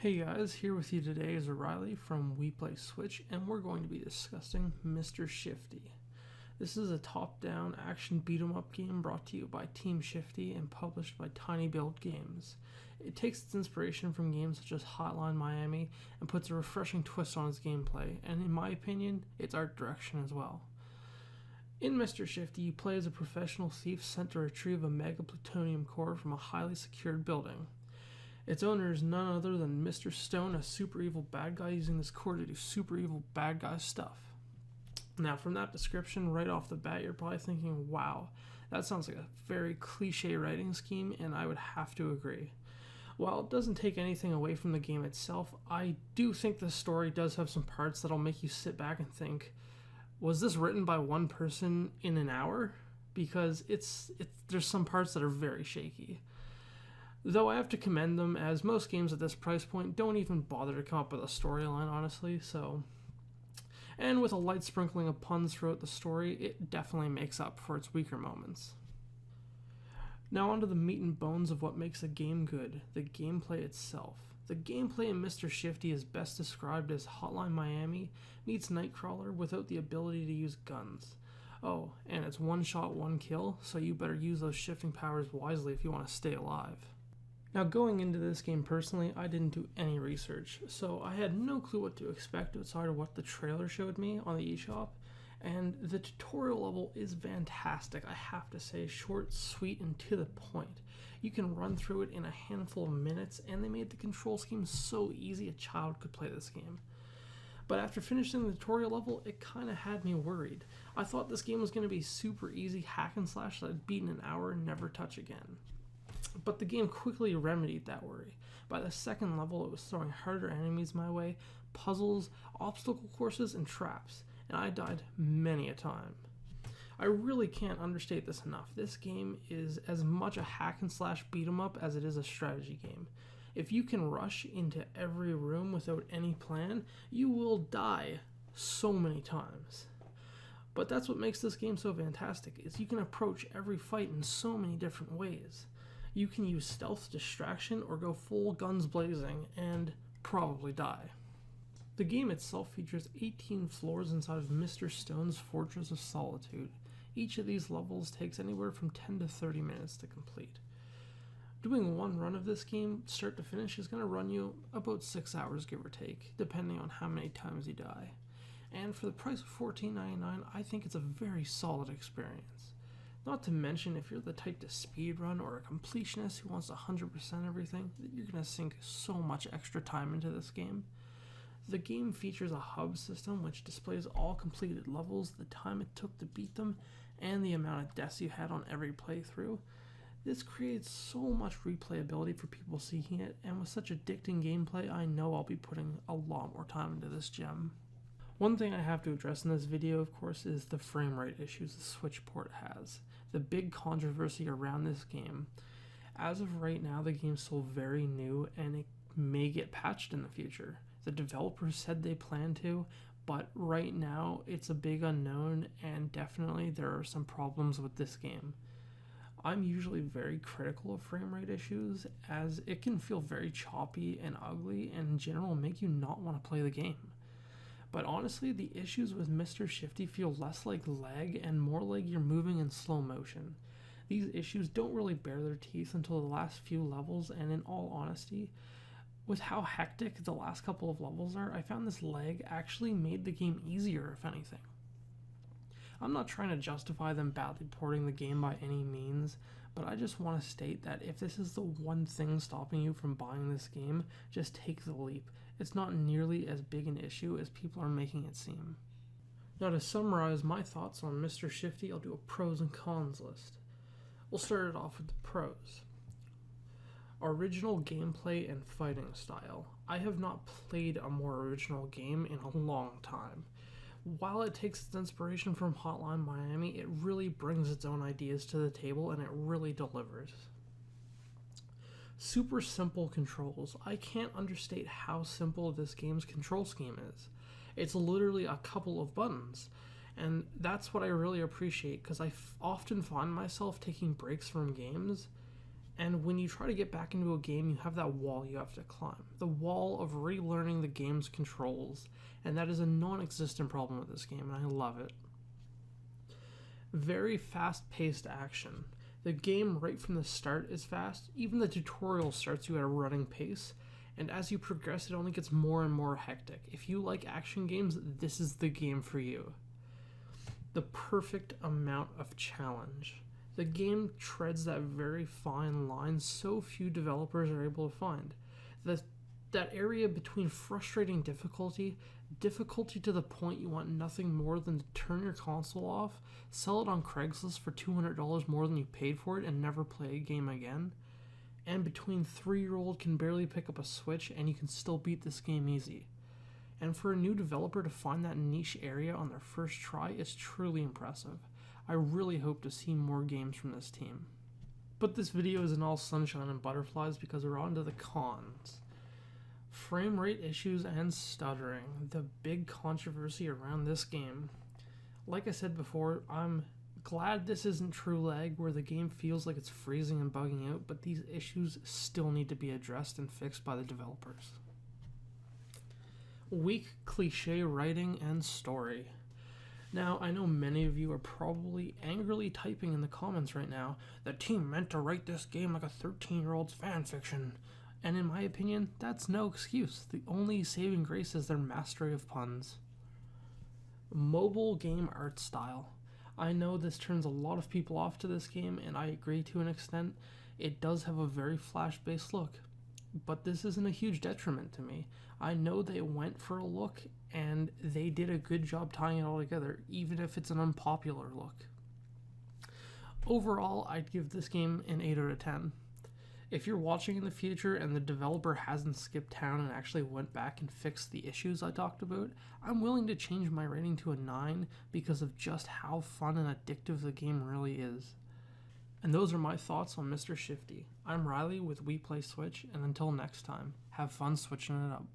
Hey guys, here with you today is O'Reilly from We Play Switch, and we're going to be discussing Mr. Shifty. This is a top-down action beat-em-up game brought to you by Team Shifty and published by Tiny Build Games. It takes its inspiration from games such as Hotline Miami and puts a refreshing twist on its gameplay, and in my opinion, its art direction as well. In Mr. Shifty, you play as a professional thief sent to retrieve a mega plutonium core from a highly secured building. Its owner is none other than Mr. Stone, a super evil bad guy using this core to do super evil bad guy stuff. Now, from that description, right off the bat, you're probably thinking, wow, that sounds like a very cliche writing scheme, and I would have to agree. While it doesn't take anything away from the game itself, I do think the story does have some parts that'll make you sit back and think, was this written by one person in an hour? Because there's some parts that are very shaky. Though I have to commend them, as most games at this price point don't even bother to come up with a storyline, honestly, And with a light sprinkling of puns throughout the story, it definitely makes up for its weaker moments. Now onto the meat and bones of what makes a game good, the gameplay itself. The gameplay in Mr. Shifty is best described as Hotline Miami meets Nightcrawler without the ability to use guns. Oh, and it's one shot, one kill, so you better use those shifting powers wisely if you want to stay alive. Now, going into this game personally, I didn't do any research, so I had no clue what to expect outside of what the trailer showed me on the eShop, and the tutorial level is fantastic, I have to say, short, sweet, and to the point. You can run through it in a handful of minutes, and they made the control scheme so easy a child could play this game. But after finishing the tutorial level, it kind of had me worried. I thought this game was going to be super easy hack and slash that I'd beat in an hour and never touch again. But the game quickly remedied that worry. By the second level, it was throwing harder enemies my way, puzzles, obstacle courses, and traps, and I died many a time. I really can't understate this enough. This game is as much a hack and slash beat 'em up as it is a strategy game. If you can rush into every room without any plan, you will die so many times. But that's what makes this game so fantastic, is you can approach every fight in so many different ways. You can use stealth, distraction, or go full guns blazing and probably die. The game itself features 18 floors inside of Mr. Stone's Fortress of Solitude. Each of these levels takes anywhere from 10 to 30 minutes to complete. Doing one run of this game, start to finish, is going to run you about 6 hours, give or take, depending on how many times you die. And for the price of $14.99, I think it's a very solid experience. Not to mention, if you're the type to speedrun or a completionist who wants 100% everything, you're going to sink so much extra time into this game. The game features a hub system which displays all completed levels, the time it took to beat them, and the amount of deaths you had on every playthrough. This creates so much replayability for people seeking it, and with such addicting gameplay, I know I'll be putting a lot more time into this gem. One thing I have to address in this video, of course, is the frame rate issues the Switch port has. The big controversy around this game. As of right now, the game's still very new, and it may get patched in the future. The developers said they plan to, but right now it's a big unknown, and definitely there are some problems with this game. I'm usually very critical of frame rate issues, as it can feel very choppy and ugly, and in general make you not want to play the game. But honestly, the issues with Mr. Shifty feel less like lag and more like you're moving in slow motion. These issues don't really bear their teeth until the last few levels, and in all honesty, with how hectic the last couple of levels are, I found this lag actually made the game easier, if anything. I'm not trying to justify them badly porting the game by any means, but I just want to state that if this is the one thing stopping you from buying this game, just take the leap. It's not nearly as big an issue as people are making it seem. Now, to summarize my thoughts on Mr. Shifty, I'll do a pros and cons list. We'll start it off with the pros. Original gameplay and fighting style. I have not played a more original game in a long time. While it takes its inspiration from Hotline Miami, it really brings its own ideas to the table, and it really delivers. Super simple controls. I can't understate how simple this game's control scheme is. It's literally a couple of buttons, and that's what I really appreciate, because I often find myself taking breaks from games And when you try to get back into a game, you have that wall you have to climb. The wall of relearning the game's controls. And that is a non-existent problem with this game, and I love it. Very fast-paced action. The game right from the start is fast. Even the tutorial starts you at a running pace. And as you progress, it only gets more and more hectic. If you like action games, this is the game for you. The perfect amount of challenge. The game treads that very fine line so few developers are able to find. That area between frustrating difficulty to the point you want nothing more than to turn your console off, sell it on Craigslist for $200 more than you paid for it, and never play a game again, and between 3-year-old can barely pick up a Switch and you can still beat this game easy. And for a new developer to find that niche area on their first try is truly impressive. I really hope to see more games from this team. But this video isn't all sunshine and butterflies because we're on to the cons. Frame rate issues and stuttering, the big controversy around this game. Like I said before, I'm glad this isn't true lag where the game feels like it's freezing and bugging out, but these issues still need to be addressed and fixed by the developers. Weak cliche writing and story. Now, I know many of you are probably angrily typing in the comments right now, the team meant to write this game like a 13-year-old's fanfiction. And in my opinion, that's no excuse. The only saving grace is their mastery of puns. Mobile game art style. I know this turns a lot of people off to this game, and I agree to an extent. It does have a very flash-based look, but this isn't a huge detriment to me. I know they went for a look, and they did a good job tying it all together, even if it's an unpopular look. Overall, I'd give this game an 8 out of 10. If you're watching in the future and the developer hasn't skipped town and actually went back and fixed the issues I talked about, I'm willing to change my rating to a 9 because of just how fun and addictive the game really is. And those are my thoughts on Mr. Shifty. I'm Riley with We Play Switch, and until next time, have fun switching it up.